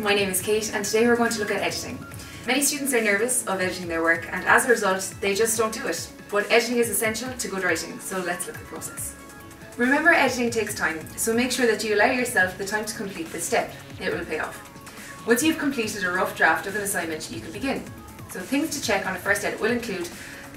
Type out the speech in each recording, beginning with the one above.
my name is Kate and today we're going to look at editing. Many students are nervous of editing their work and as a result they just don't do it. But editing is essential to good writing, so let's look at the process. Remember, editing takes time, so make sure that you allow yourself the time to complete this step. It will pay off. Once you've completed a rough draft of an assignment, you can begin. So things to check on a first edit will include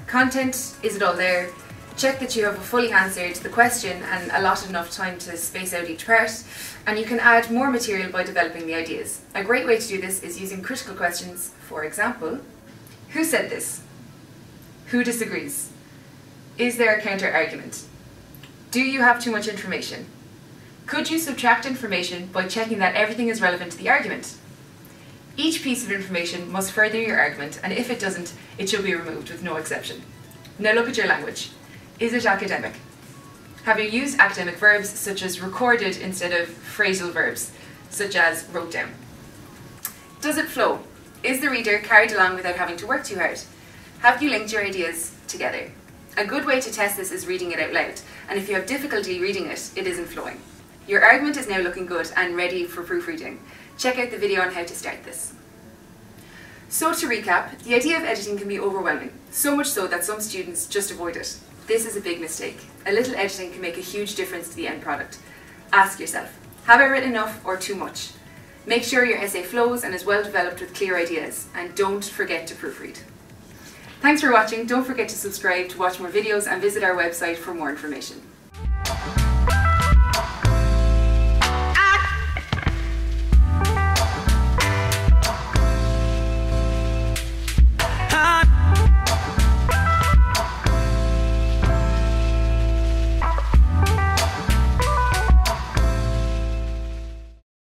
content, is it all there? Check that you have fully answered the question and allotted enough time to space out each part, and you can add more material by developing the ideas. A great way to do this is using critical questions. For example, who said this? Who disagrees? Is there a counter argument? Do you have too much information? Could you subtract information by checking that everything is relevant to the argument? Each piece of information must further your argument, and if it doesn't, it should be removed with no exception. Now look at your language. Is it academic? Have you used academic verbs such as recorded instead of phrasal verbs, such as wrote down? Does it flow? Is the reader carried along without having to work too hard? Have you linked your ideas together? A good way to test this is reading it out loud, and if you have difficulty reading it, it isn't flowing. Your argument is now looking good and ready for proofreading. Check out the video on how to start this. So to recap, the idea of editing can be overwhelming, so much so that some students just avoid it. This is a big mistake. A little editing can make a huge difference to the end product. Ask yourself, have I written enough or too much? Make sure your essay flows and is well developed with clear ideas, and don't forget to proofread. Thanks for watching. Don't forget to subscribe to watch more videos and visit our website for more information.